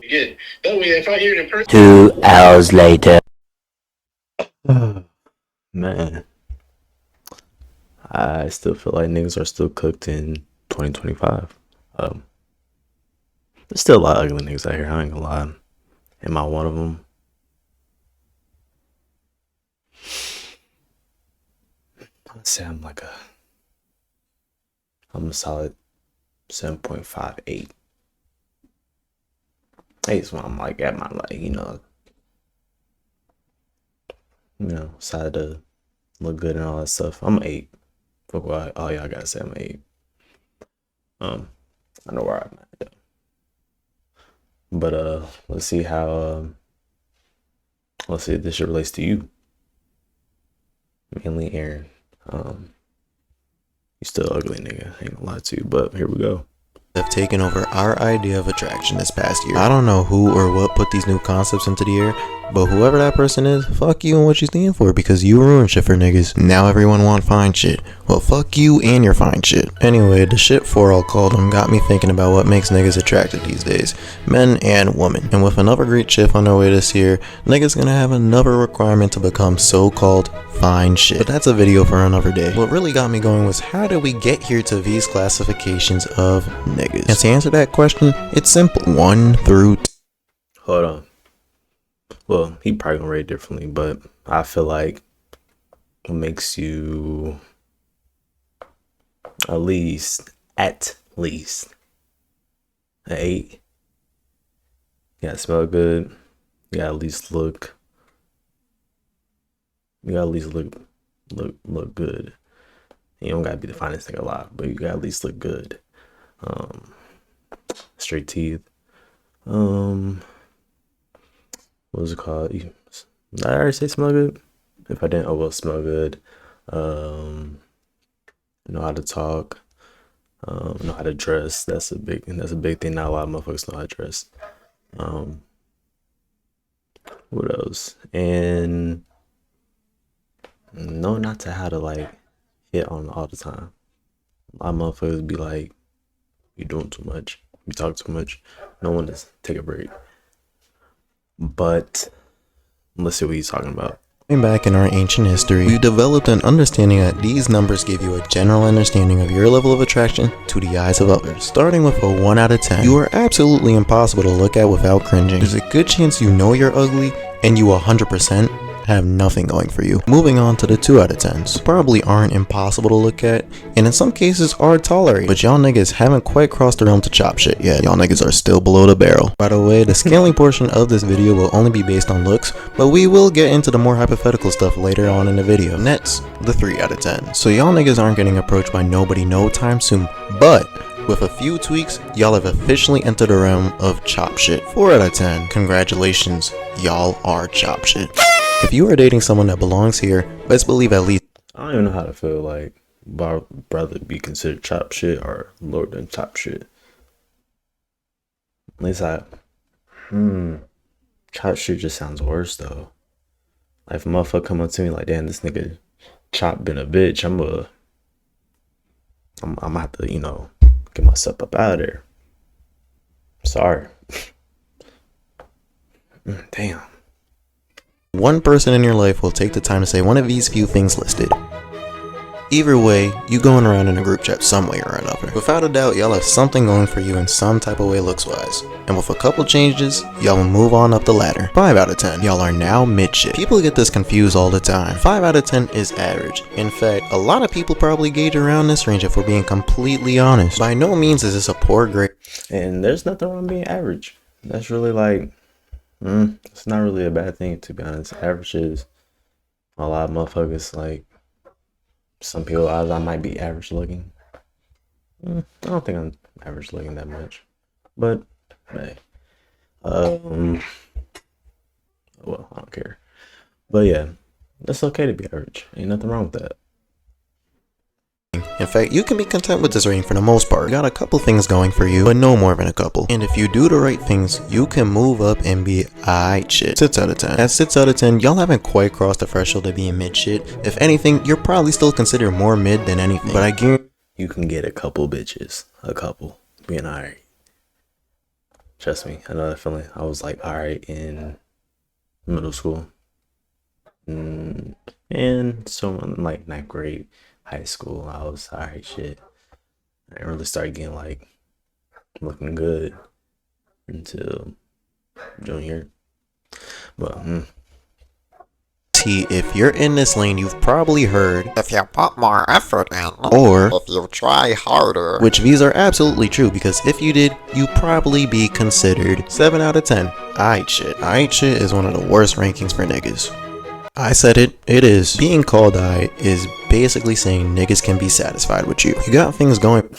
Good. That way, if I hear it in person. 2 hours later. Man, I still feel like niggas are still cooked in 2025. There's still a lot of ugly niggas out here. I ain't gonna lie. Am I one of them? I'd say I'm a solid 7.58. Hey, so I'm like at my side to look good and all that stuff. I'm an 8. Fuck what all y'all gotta say. I'm an 8. I know where I'm at though. But let's see how let's see if this shit relates to you. Mainly Aaron. You still ugly nigga, ain't gonna lie to you, but here we go. Have taken over our idea of attraction this past year. I don't know who or what put these new concepts into the air, but whoever that person is, fuck you and what you stand for, because you ruin shit for niggas. Now everyone want fine shit. Well, fuck you and your fine shit. Anyway, the shit 4L called them got me thinking about what makes niggas attractive these days, men and women. And with another great shift on their way this year, niggas gonna have another requirement to become so-called fine shit. But that's a video for another day. What really got me going was, how did we get here to these classifications of niggas? And to answer that question, it's simple. 1 through 10. Hold on. Well, he probably gonna rate it differently, but I feel like what makes you at least an 8. You gotta smell good. You gotta at least look. You gotta at least look good. You don't gotta be the finest thing alive, but you gotta at least look good. Straight teeth. What was it called? Did I already say smell good? If I didn't, oh well, smell good. Know how to talk. Know how to dress. That's a big thing. Not a lot of motherfuckers know how to dress. What else? And know not to how to like hit on all the time. A lot of motherfuckers be like, you doing too much. You talk too much. No one to take a break. But let's see what he's talking about. Back in our ancient history, we developed an understanding that these numbers give you a general understanding of your level of attraction to the eyes of others. Starting with a 1 out of 10, you are absolutely impossible to look at without cringing. There's a good chance you know you're ugly, and you 100% have nothing going for you. Moving on to the 2 out of 10s. Probably aren't impossible to look at, and in some cases are tolerated, but y'all niggas haven't quite crossed the realm to chop shit yet. Y'all niggas are still below the barrel. By the way, the scaling portion of this video will only be based on looks, but we will get into the more hypothetical stuff later on in the video. Next, the 3 out of 10. So y'all niggas aren't getting approached by nobody no time soon, but with a few tweaks, y'all have officially entered the realm of chop shit. 4 out of 10. Congratulations, y'all are chop shit. If you are dating someone that belongs here, best believe at least. I don't even know how to feel like brother be considered chop shit or lower than chop shit. At least chop shit just sounds worse though. Like if a motherfucker come up to me like, damn, this nigga chop been a bitch, I'm gonna have to, get myself up out of there. Sorry. Damn. One person in your life will take the time to say one of these few things listed. Either way, you going around in a group chat some way or another. Without a doubt, y'all have something going for you in some type of way looks-wise. And with a couple changes, y'all will move on up the ladder. 5 out of 10. Y'all are now mid-shit. People get this confused all the time. 5 out of 10 is average. In fact, a lot of people probably gauge around this range if we're being completely honest. By no means is this a poor grade. And there's nothing wrong being average. That's really like, it's not really a bad thing, to be honest. Average is a lot of motherfuckers, like, some people, I might be average looking. I don't think I'm average looking that much. But, hey. Well, I don't care. But yeah, it's okay to be average. Ain't nothing wrong with that. In fact, you can be content with this rating for the most part. You got a couple things going for you, but no more than a couple. And if you do the right things, you can move up and be aight shit. 6 out of 10. At 6 out of 10, y'all haven't quite crossed the threshold of being mid shit. If anything, you're probably still considered more mid than anything. But I guarantee you can get a couple bitches. A couple. Being alright. Trust me, I know that feeling. I was like, all right, in middle school, and so in like ninth grade, high school, I was all right. Shit, I didn't really start getting like looking good until junior. But If you're in this lane, you've probably heard, If you put more effort in, or, if you try harder, which these are absolutely true because if you did, you probably be considered 7 out of 10. Aight shit. Aight shit is one of the worst rankings for niggas. I said it, it is. Being called aight is basically saying niggas can be satisfied with you. You got things going.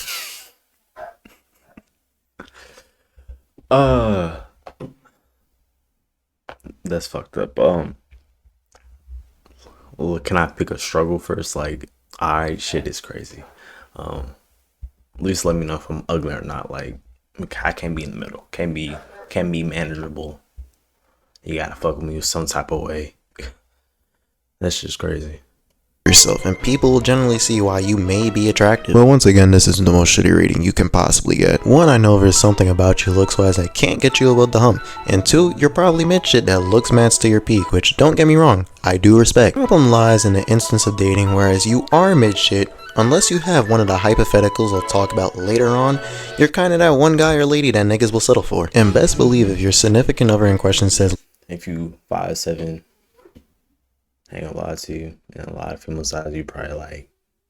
that's fucked up. Well, can I pick a struggle first? Like, alright, shit is crazy. At least let me know if I'm ugly or not. Like, I can't be in the middle. Can't be manageable. You gotta fuck with me some type of way. That's just crazy. Yourself, and people will generally see why you may be attractive. But once again, this isn't the most shitty rating you can possibly get. One, I know there's something about you looks wise that can't get you above the hump, and two, you're probably mid shit that looks matched to your peak, which don't get me wrong, I do respect. The problem lies in the instance of dating, whereas you are mid shit. Unless you have one of the hypotheticals I'll talk about later on, you're kinda that one guy or lady that niggas will settle for. And best believe if your significant other in question says, If you 5'7", ain't gonna lie to you, and a lot of female size, you probably like,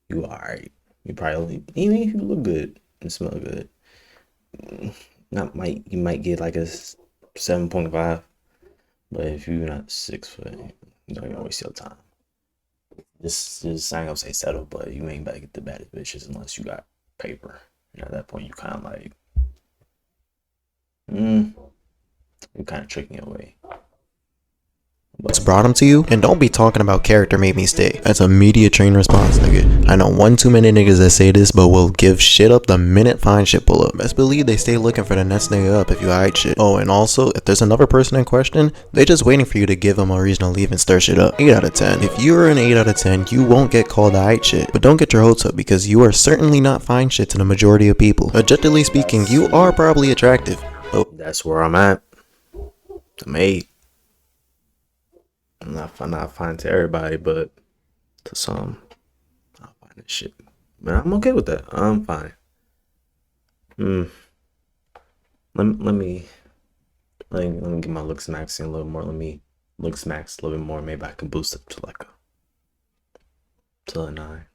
you alright. You probably, even if you look good and smell good, you might get like a 7.5, but if you're not 6 foot, you don't even waste your time. Just I ain't gonna say settle, but you ain't about to get the baddest bitches unless you got paper. And at that point, you kind of like, you're kind of tricking your way. what's brought them to you, and don't be talking about character made me stay. That's a media trained response, nigga. I know one too many niggas that say this, but will give shit up the minute fine shit pull up. Best believe they stay looking for the next nigga up if you hide shit. Oh, and also, if there's another person in question, they just waiting for you to give them a reason to leave and stir shit up. 8 out of 10. If you are an 8 out of 10, you won't get called hide shit. But don't get your hopes up because you are certainly not fine shit to the majority of people. Objectively speaking, you are probably attractive. Oh, That's where I'm at. I'm 8. I'm not fine to everybody, but to some, I'll find this shit. But I'm okay with that. I'm fine. Let me get my looks maxing a little more. Let me looks max a little bit more. Maybe I can boost it to like a 9.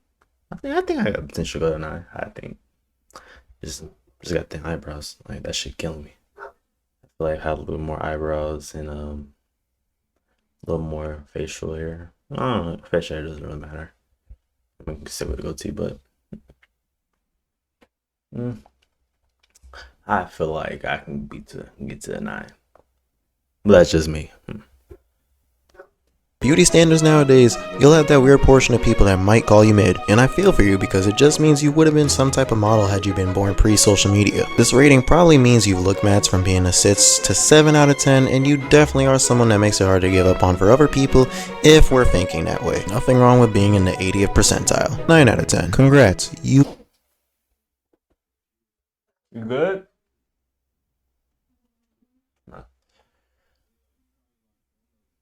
I think I got potential to go to 9. I think just got the eyebrows. Like that shit killing me. I feel like I have a little more eyebrows and a little more facial hair. I don't know. Facial hair doesn't really matter. I can stick with a goatee, but I feel like I can get to a 9. But that's just me. beauty standards nowadays, you'll have that weird portion of people that might call you mid, and I feel for you because it just means you would have been some type of model had you been born pre-social media. This rating probably means you've looked mats from being a 6 to 7 out of 10, and you definitely are someone that makes it hard to give up on for other people if we're thinking that way. Nothing wrong with being in the 80th percentile. 9 out of 10. Congrats, you good?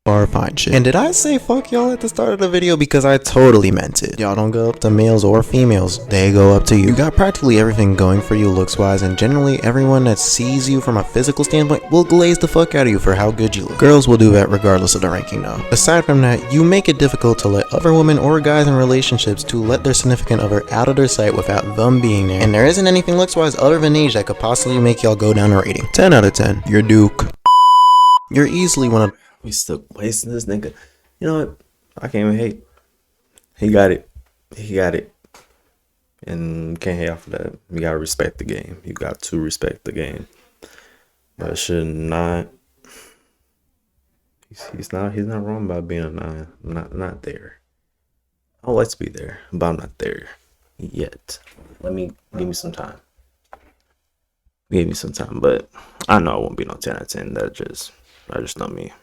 are fine shit. And did I say fuck y'all at the start of the video? Because I totally meant it. Y'all don't go up to males or females, they go up to you. You got practically everything going for you looks wise, and generally everyone that sees you from a physical standpoint will glaze the fuck out of you for how good you look. Girls will do that regardless of the ranking though. Aside from that, you make it difficult to let other women or guys in relationships to let their significant other out of their sight without them being there. And there isn't anything looks wise other than age that could possibly make y'all go down a rating. 10 out of 10. You're Duke. You're easily one of We still wasting this nigga. You know what? I can't even hate. He got it. And can't hate off of that. You gotta respect the game. You got to respect the game. But should not. He's not wrong about being a 9. I'm not there. I would like to be there, but I'm not there yet. Give me some time. Give me some time, but I know I won't be no 10 out of 10. That's just not me.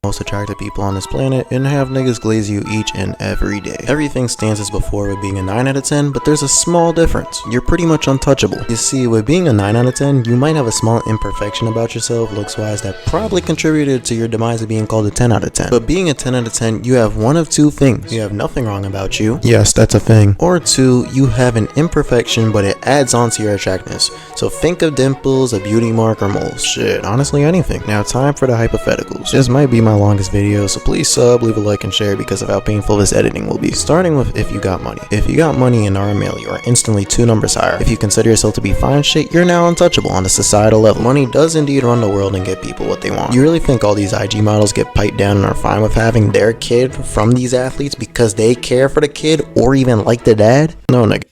most attractive people on this planet and have niggas glaze you each and every day. Everything stands as before with being a 9 out of 10, but there's a small difference. You're pretty much untouchable. You see, with being a 9 out of 10, you might have a small imperfection about yourself looks wise that probably contributed to your demise of being called a 10 out of 10. But being a 10 out of 10, you have one of two things. You have nothing wrong about you. Yes, that's a thing. Or two, you have an imperfection, but it adds on to your attractiveness. So think of dimples, a beauty mark, or moles. Shit, honestly anything. Now time for the hypotheticals. This might be my longest video, so please sub, leave a like, and share because of how painful this editing will be. Starting with if you got money. If you got money and are a male, you are instantly 2 numbers higher. If you consider yourself to be fine shit, you're now untouchable on a societal level. Money does indeed run the world and get people what they want. You really think all these IG models get piped down and are fine with having their kid from these athletes because they care for the kid or even like the dad? No, nigga.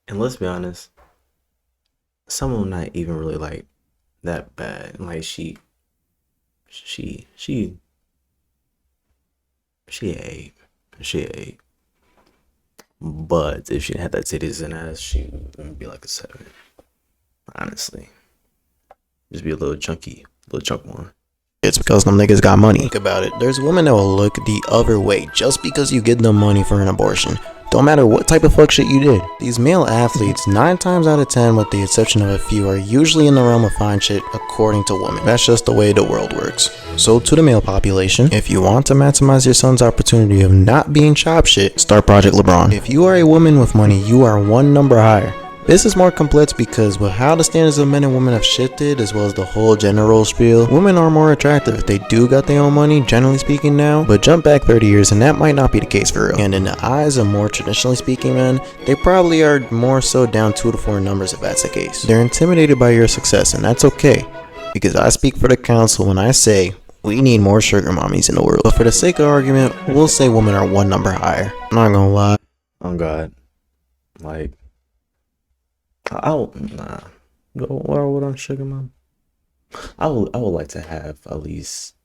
And let's be honest, some of them not even really like that bad. Like she ate. But if she didn't have that titties and ass, she would be like a 7. Honestly. Just be a little chunk one. It's because them niggas got money. Think about it. There's women that will look the other way just because you give them money for an abortion. Don't matter what type of fuck shit you did. These male athletes, 9 times out of 10 with the exception of a few, are usually in the realm of fine shit according to women. That's just the way the world works. So to the male population, if you want to maximize your son's opportunity of not being chop shit, start Project LeBron. If you are a woman with money, you are 1 number higher. This is more complex because with how the standards of men and women have shifted, as well as the whole gender role spiel, women are more attractive if they do got their own money, generally speaking now, but jump back 30 years and that might not be the case for real. And in the eyes of more traditionally speaking men, they probably are more so down 2 to 4 numbers if that's the case. They're intimidated by your success and that's okay, because I speak for the council when I say, we need more sugar mommies in the world. But for the sake of argument, we'll say women are 1 number higher. I'm not gonna lie. Oh God. Like, nah. Why would I sugar mom? I would like to have at least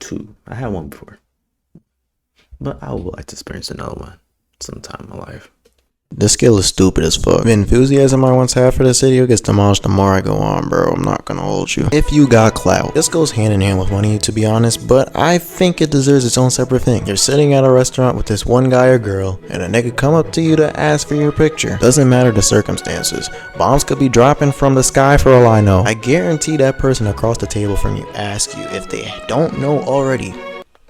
2. I had 1 before, but I would like to experience another one sometime in my life. This skill is stupid as fuck. The enthusiasm I once had for this video gets demolished the more I go on, bro. I'm not gonna hold you. If you got clout. This goes hand in hand with money, to be honest, but I think it deserves its own separate thing. You're sitting at a restaurant with this one guy or girl, and a nigga come up to you to ask for your picture. Doesn't matter the circumstances. Bombs could be dropping from the sky for all I know. I guarantee that person across the table from you asks you if they don't know already,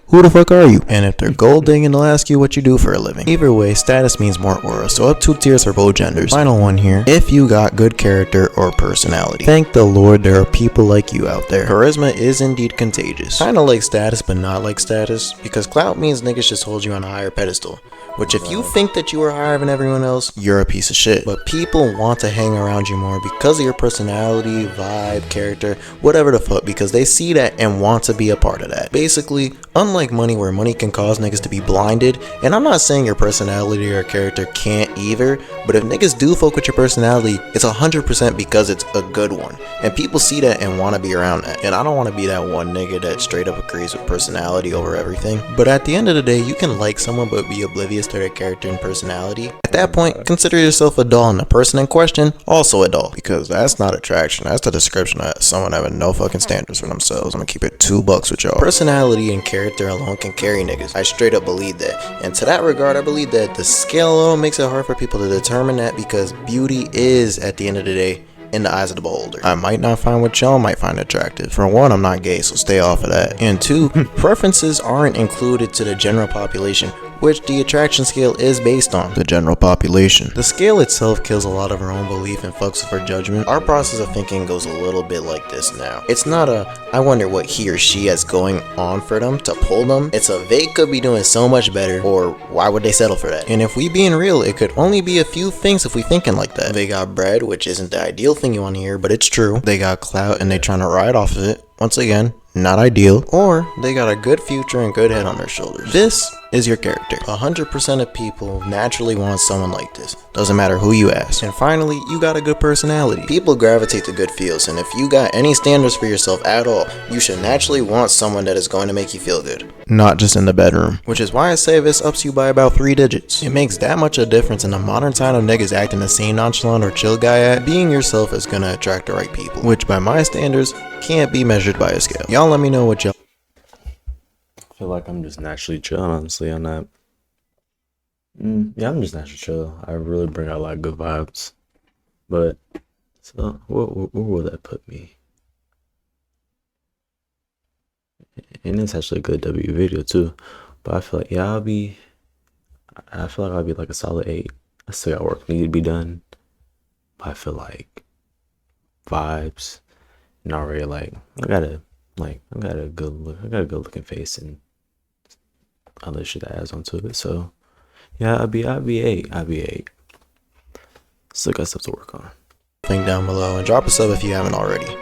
who the fuck are you? And if they're gold digging, they'll ask you what you do for a living. Either way, status means more aura, so up 2 tiers for both genders. Final one here. If you got good character or personality. Thank the Lord there are people like you out there. Charisma is indeed contagious. Kinda like status, but not like status, because clout means niggas just hold you on a higher pedestal. Which if you think that you are higher than everyone else, you're a piece of shit. But people want to hang around you more because of your personality, vibe, character, whatever the fuck, because they see that and want to be a part of that. Basically, unlike money where money can cause niggas to be blinded, and I'm not saying your personality or character can't either, but if niggas do fuck with your personality, it's 100% because it's a good one. And people see that and want to be around that. And I don't want to be that one nigga that straight up agrees with personality over everything. But at the end of the day, you can like someone but be oblivious to their character and personality. At that point, consider yourself a doll and the person in question also a doll. Because that's not attraction, that's the description of someone having no fucking standards for themselves. I'm gonna keep it $2 with y'all. Personality and character alone can carry niggas. I straight up believe that. And to that regard, I believe that the scale alone makes it hard for people to determine that, because beauty is, at the end of the day, in the eyes of the beholder. I might not find what y'all might find attractive. For one, I'm not gay, so stay off of that. And 2, preferences aren't included to the general population, which the attraction scale is based on. The general population. The scale itself kills a lot of our own belief and fucks with our judgment. Our process of thinking goes a little bit like this now. It's not a, I wonder what he or she has going on for them to pull them. It's a, they could be doing so much better, or why would they settle for that? And if we being real, it could only be a few things if we thinking like that. They got bread, which isn't the ideal thing you want to hear, but it's true. They got clout and they trying to ride off of it. Once again, not ideal. Or they got a good future and good head on their shoulders. This is your character. 100% of people naturally want someone like this. Doesn't matter who you ask. And finally, you got a good personality. People gravitate to good feels, and if you got any standards for yourself at all, you should naturally want someone that is going to make you feel good. Not just in the bedroom. Which is why I say this ups you by about 3 digits. It makes that much a difference in the modern time of niggas acting the same nonchalant or chill guy at. Being yourself is gonna attract the right people. Which by my standards, can't be measured by a scale. Y'all let me know what y'all I feel like I'm just naturally chill, honestly. I'm not. Yeah, I'm just naturally chill. I really bring out a lot of good vibes. But, so, where will that put me? And it's actually a good W video, too. But I feel like, yeah, I feel like I'll be like a solid 8. I still got work need to be done. But I feel like vibes and already like I got a good look. I got a good looking face and other shit that adds onto it. So yeah, I'd be 8. I'd be 8. Still got stuff to work on. link down below and drop a sub if you haven't already.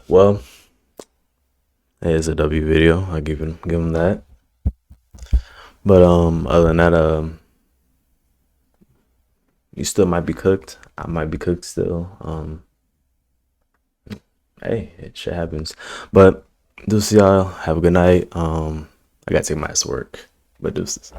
Well, it is a W video. I give him that. But other than that, you still might be cooked. I might be cooked still. Hey, it shit happens. But deuces, y'all. Have a good night. I gotta take my ass to work. But deuces.